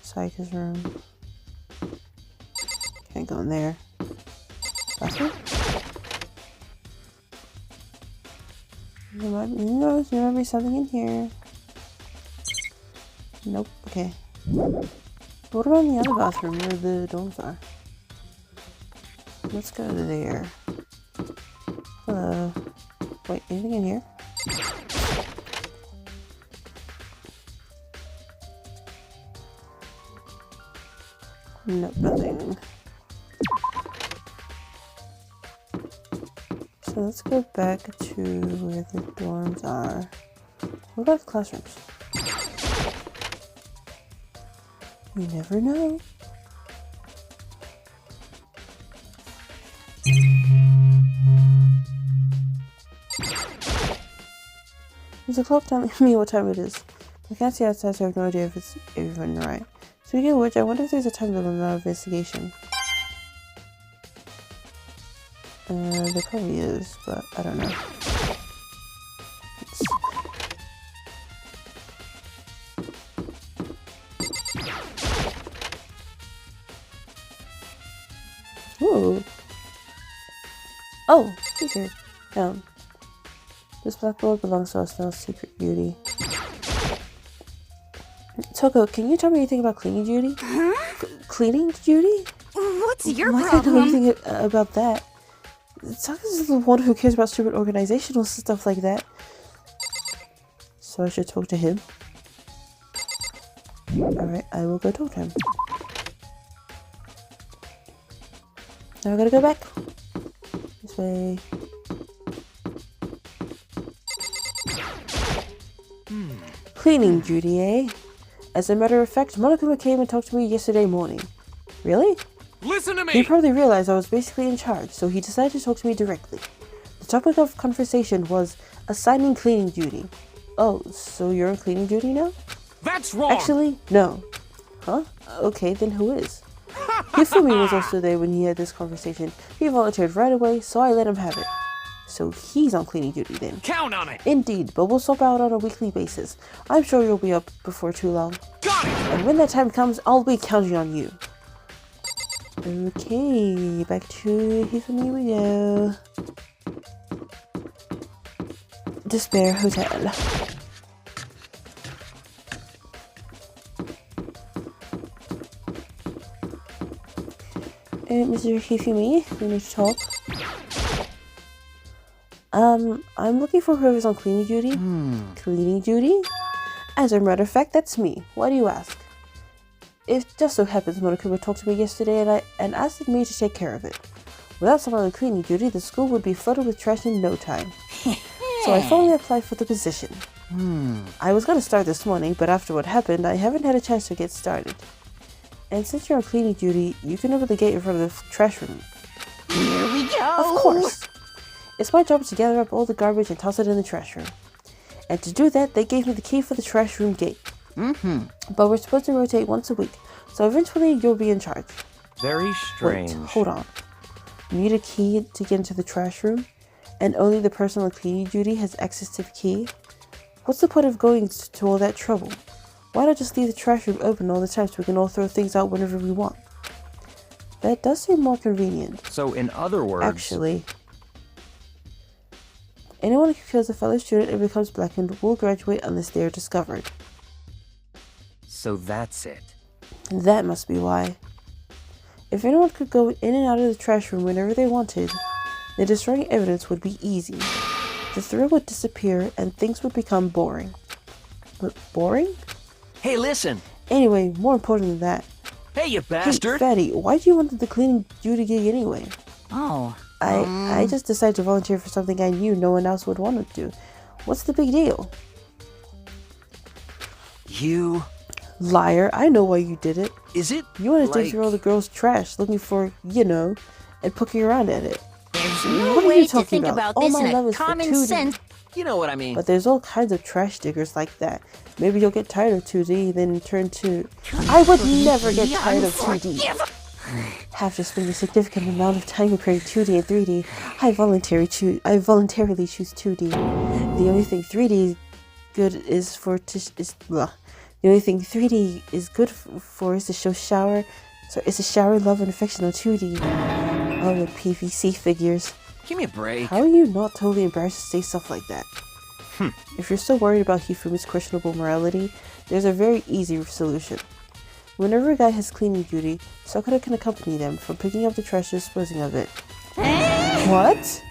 Sayaka's room. Can't go in there. Bathroom? There might be something in here. Nope. Okay. What about in the other bathroom where the dorms are? Let's go to there. Hello. Wait, anything in here? Nope, nothing. So let's go back to where the dorms are. What about the classrooms? You never know. There's a clock telling me what time it is. I can't see outside, so I have no idea if it's even right. Speaking of which, I wonder if there's a time limit on our investigation. There probably is, but I don't know. Ooh. Oh, he's here. Down. This blackboard belongs to us now, secret beauty. Toko, can you tell me anything about cleaning duty? Cleaning duty? What's your Why can't I know problem? anything about that? Toko's the one who cares about stupid organizational stuff like that. So I should talk to him. Alright, I will go talk to him. Now I gotta go back. This way. Cleaning duty, eh? As a matter of fact, Monokuma came and talked to me yesterday morning. Really? Listen to He me! probably realized I was basically in charge, so he decided to talk to me directly. The topic of conversation was assigning cleaning duty. Oh, so you're on cleaning duty now? That's wrong! Actually, no. Huh? Okay, then who is? Hifumi was also there when he had this conversation. He volunteered right away, so I let him have it. So he's on cleaning duty then. Count on it! Indeed, but we'll swap out on a weekly basis. I'm sure you'll be up before too long. Got it! And when that time comes, I'll be counting on you. Okay, back to Hifumi we go. Despair Hotel. Mr. Hifumi, we need to talk. I'm looking for whoever's on cleaning duty. Cleaning duty? As a matter of fact, that's me. Why do you ask? It just so happens Monokuma talked to me yesterday and asked me to take care of it. Without someone on cleaning duty, the school would be flooded with trash in no time. So I finally applied for the position. I was gonna start this morning, but after what happened, I haven't had a chance to get started. And since you're on cleaning duty, you can open the gate in front of the trash room. Here we go. Of course! It's my job to gather up all the garbage and toss it in the trash room. And to do that, they gave me the key for the trash room gate. But we're supposed to rotate once a week, so eventually you'll be in charge. Very strange. Wait, hold on. You need a key to get into the trash room, and only the person on cleaning duty has access to the key? What's the point of going to all that trouble? Why not just leave the trash room open all the time so we can all throw things out whenever we want? That does seem more convenient. So in other words... Actually, anyone who kills a fellow student and becomes blackened will graduate unless they are discovered. So that's it. That must be why. If anyone could go in and out of the trash room whenever they wanted, then destroying evidence would be easy. The thrill would disappear and things would become boring. But boring? Hey, listen! Anyway, more important than that. Hey, you Hey, bastard! Fatty, why do you want the cleaning duty gig anyway? Oh. I just decided to volunteer for something I knew no one else would want to do. What's the big deal? You... Liar, I know why you did it. Is it You wanted to dig like... through all the girls' trash looking for, and poking around at it. There's What no are way you to talking think about? about All this my in love a is for common 2D. sense. You know what I mean. But there's all kinds of trash diggers like that. Maybe you'll get tired of 2D, then turn to... I would never get tired of 2D. After spending a significant amount of time comparing 2D and 3D, I voluntarily choose 2D. The only thing 3D good is for The only thing 3D is good for is to shower love and affection on 2D. Oh, the PVC figures. Give me a break. How are you not totally embarrassed to say stuff like that? If you're so worried about Hifumi's questionable morality, there's a very easy solution. Whenever a guy has cleaning duty, Sakura can accompany them from picking up the trash to disposing of it. What?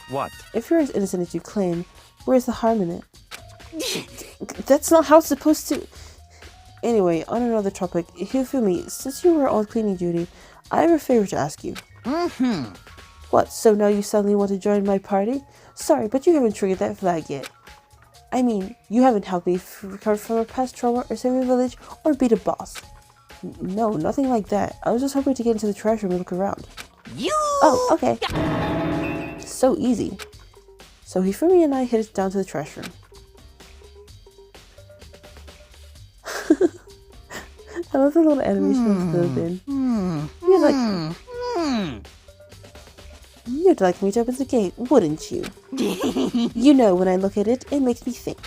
What? If you're as innocent as you claim, where's the harm in it? That's not how it's supposed to... Anyway, on another topic, Hifumi, since you were on cleaning duty, I have a favor to ask you. What, so now you suddenly want to join my party? Sorry, but you haven't triggered that flag yet. I mean, you haven't helped me recover from a past trauma or save a village or beat a boss. No, nothing like that. I was just hoping to get into the trash room and look around. You. Oh, okay. So easy. So Hifumi and I headed down to the trash room. I love the little animation of the bin. You'd like me to open the gate, wouldn't you? You know, when I look at it, it makes me think.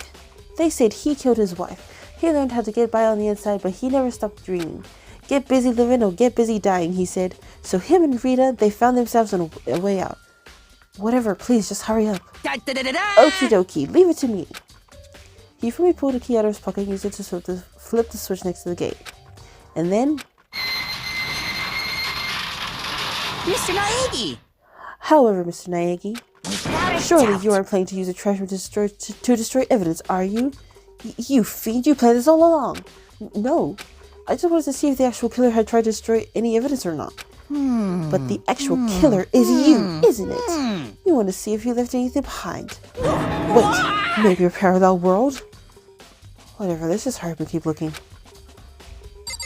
They said he killed his wife. He learned how to get by on the inside, but he never stopped dreaming. Get busy living or get busy dying, he said. So him and Rita, they found themselves on a way out. Whatever, please, just hurry up. Okie dokie, leave it to me. Hifumi pulled a key out of his pocket and used it to flip the switch next to the gate. And then... Mr. Naegi! However, Mr. Naegi, surely you aren't planning to use a trash room to destroy evidence, are you? You fiend, you planned this all along. No, I just wanted to see if the actual killer had tried to destroy any evidence or not. But the actual killer is you, isn't it? You want to see if you left anything behind. Wait, maybe a parallel world? Whatever, let's just hurry up and keep looking.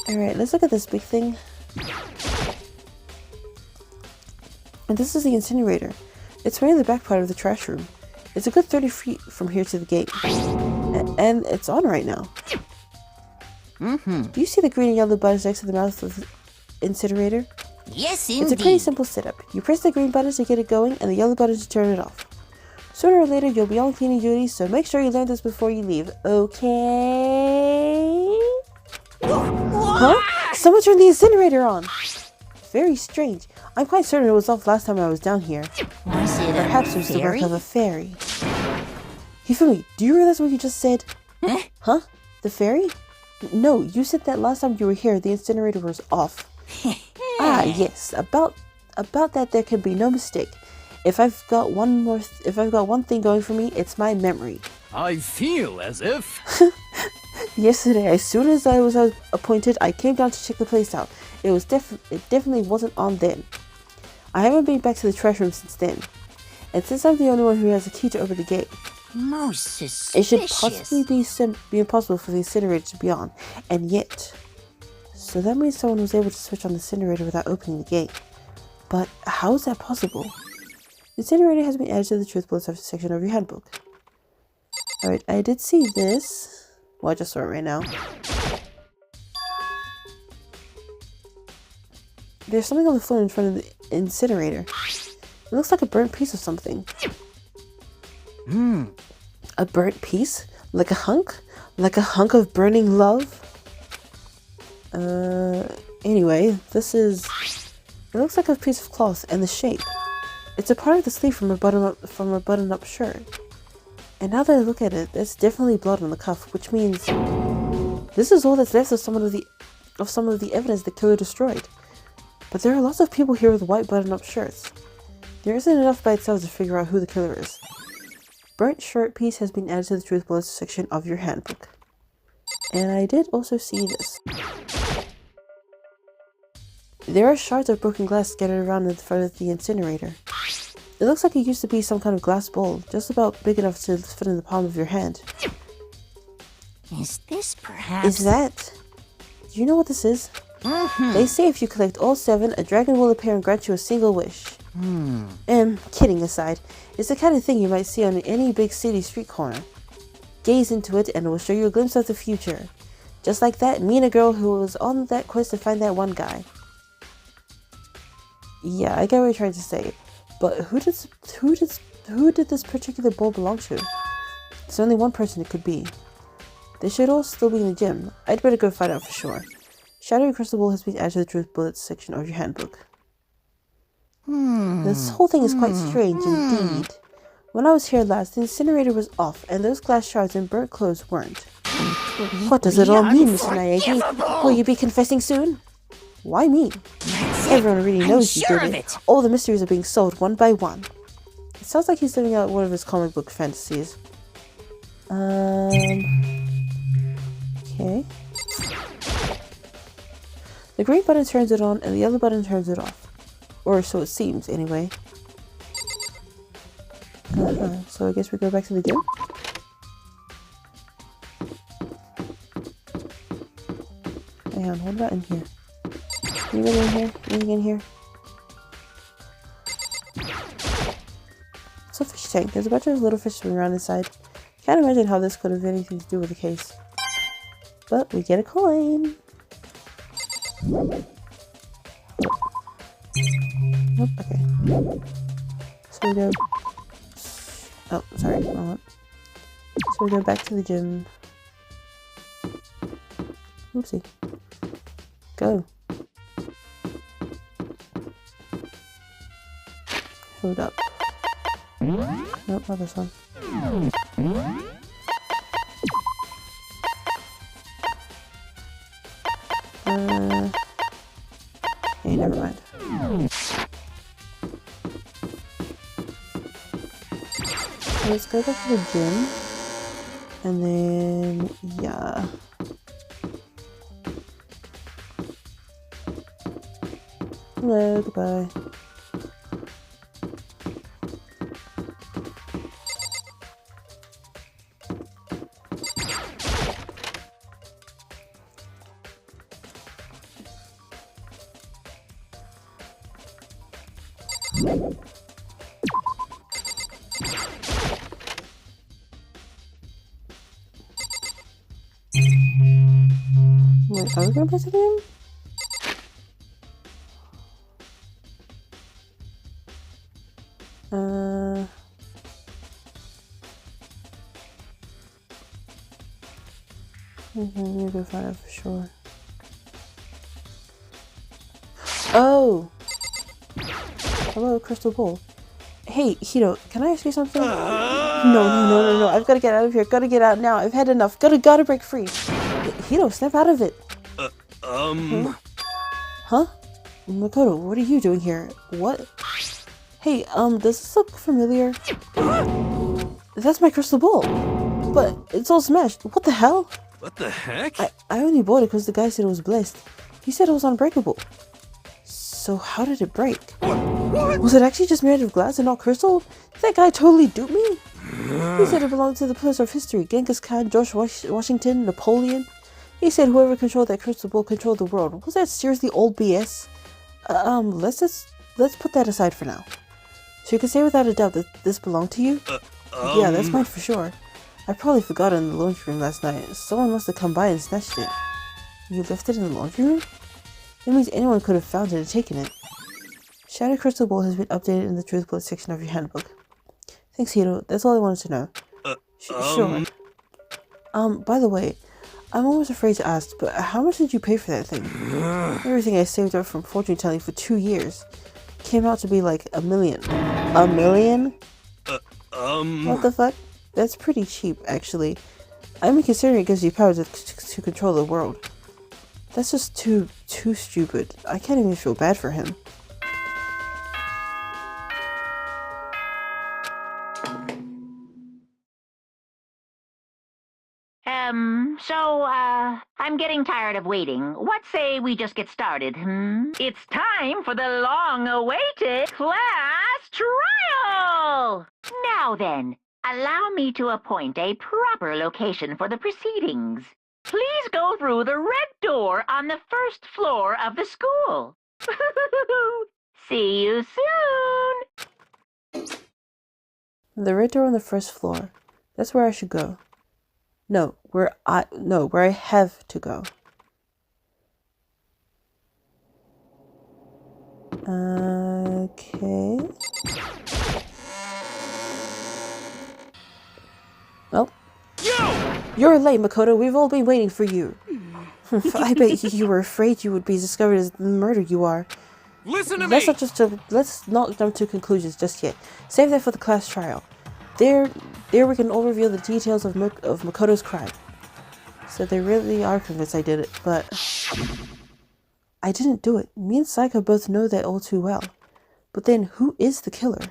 Alright, let's look at this big thing. And this is the incinerator. It's right in the back part of the trash room. It's a good 30 feet from here to the gate. And it's on right now. Do you see the green and yellow buttons next to the mouth of the incinerator? Yes, indeed. It's a pretty simple setup. You press the green buttons to get it going and the yellow buttons to turn it off. Sooner or later, you'll be on cleaning duty, so make sure you learn this before you leave, okay? Huh? Someone turned the incinerator on! Very strange. I'm quite certain it was off last time I was down here. Was it Perhaps it was the work of a fairy. Hifumi, do you realize what you just said? Huh? The fairy? No, you said that last time you were here, the incinerator was off. Ah, yes. About that, there can be no mistake. If I've got one thing going for me, it's my memory. I feel as if... Yesterday, as soon as I was appointed, I came down to check the place out. It definitely wasn't on then. I haven't been back to the trash room since then. And since I'm the only one who has a key to open the gate, most suspicious? It should possibly be impossible for the incinerator to be on. And yet... So that means someone was able to switch on the incinerator without opening the gate. But how is that possible? The incinerator has been added to the truth bullet section of your handbook. Alright, I did see this. Well, I just saw it right now. There's something on the floor in front of the incinerator. It looks like a burnt piece of something. A burnt piece? Like a hunk? Like a hunk of burning love? Anyway, this is... It looks like a piece of cloth, and the shape. It's a part of the sleeve from a button-up shirt. And now that I look at it, there's definitely blood on the cuff, which means... This is all that's left of some of the evidence the killer destroyed. But there are lots of people here with white button-up shirts. There isn't enough by itself to figure out who the killer is. Burnt shirt piece has been added to the truth bullets section of your handbook. And I did also see this. There are shards of broken glass scattered around in front of the incinerator. It looks like it used to be some kind of glass bowl, just about big enough to fit in the palm of your hand. Is this perhaps... Is that... Do you know what this is? They say if you collect all 7, a dragon will appear and grant you a single wish. Kidding aside, it's the kind of thing you might see on any big city street corner. Gaze into it and it will show you a glimpse of the future. Just like that, me and a girl who was on that quest to find that one guy. Yeah, I get what you're trying to say. But who did this particular bowl belong to? There's only one person it could be. They should all still be in the gym. I'd better go find out for sure. Shattering Crystal Bowl has been added to the truth bullets section of your handbook. This whole thing is quite strange indeed. When I was here last, the incinerator was off, and those glass shards and burnt clothes weren't. What does it all mean, Mr. Naegi? Will you be confessing soon? Why me? Everyone already knows you did it. All the mysteries are being solved one by one. It sounds like he's living out one of his comic book fantasies. Okay. The green button turns it on and the yellow button turns it off. Or so it seems, anyway. So I guess we go back to the gym. Hang on, what about in here? Anybody in here? Anything in here? It's a fish tank. There's a bunch of little fish swimming around inside. Can't imagine how this could have anything to do with the case. But we get a coin. Nope, okay. So we go... Oh, sorry, wrong one. So we go back to the gym. Oopsie. Go. Hold up. Nope, not this one. Okay, never mind. So let's go back to the gym. And then, yeah. Hello, goodbye. Wait, are we gonna play something? I'm gonna go find out for sure. Oh! Hello, Crystal Ball. Hey, Hito, can I ask you something? No. I've gotta get out of here. Gotta get out now. I've had enough. Gotta break free. Hito, snap out of it. Huh? Makoto, what are you doing here? What? Hey, does this look familiar? That's my crystal ball. But it's all smashed. What the hell? What the heck? I only bought it because the guy said it was blessed. He said it was unbreakable. So how did it break? What? Was it actually just made of glass and not crystal? Did that guy totally dupe me? He said it belonged to the pillars of history. Genghis Khan, George Washington, Napoleon. He said whoever controlled that crystal ball controlled the world. Was that seriously old BS? Let's put that aside for now. So you can say without a doubt that this belonged to you? Yeah, that's mine for sure. I probably forgot it in the laundry room last night. Someone must have come by and snatched it. You left it in the laundry room? That means anyone could have found it and taken it. Shattered Crystal Ball has been updated in the Truth Bullet section of your handbook. Thanks, Hito. That's all I wanted to know. Sure. By the way, I'm almost afraid to ask, but how much did you pay for that thing? Everything I saved up from fortune telling for 2 years came out to be like $1 million. $1 million? What the fuck? That's pretty cheap, actually. I mean, considering it gives you power to control the world. That's just too stupid. I can't even feel bad for him. I'm getting tired of waiting. What say we just get started, It's time for the long-awaited class trial! Now then, allow me to appoint a proper location for the proceedings. Please go through the red door on the first floor of the school. See you soon! The red door on the first floor. That's where I should go. No, where I have to go. Okay. Well. You're late, Makoto. We've all been waiting for you. I bet you were afraid you would be discovered as the murderer you are. Listen to me! Let's not jump to conclusions just yet. Save that for the class trial. There we can all reveal the details of Makoto's crime. So they really are convinced I did it, but I didn't do it. Me and Saika both know that all too well. But then, who is the killer?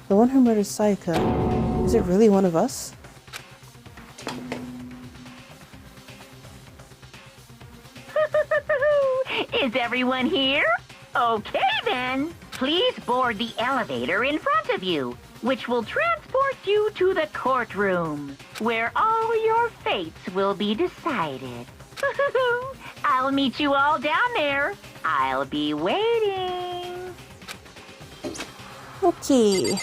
The one who murdered Saika, is it really one of us? Is everyone here? Okay then. please board the elevator in front of you, which will transport you to the courtroom, where all your fates will be decided. I'll meet you all down there. I'll be waiting. Okay.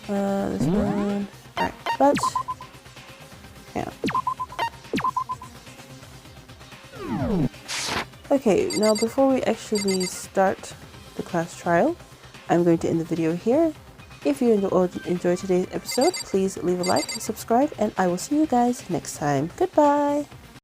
This one. Alright, but... yeah. Okay, now before we actually start the class trial, I'm going to end the video here. If you enjoyed today's episode, please leave a like, subscribe, and I will see you guys next time. Goodbye!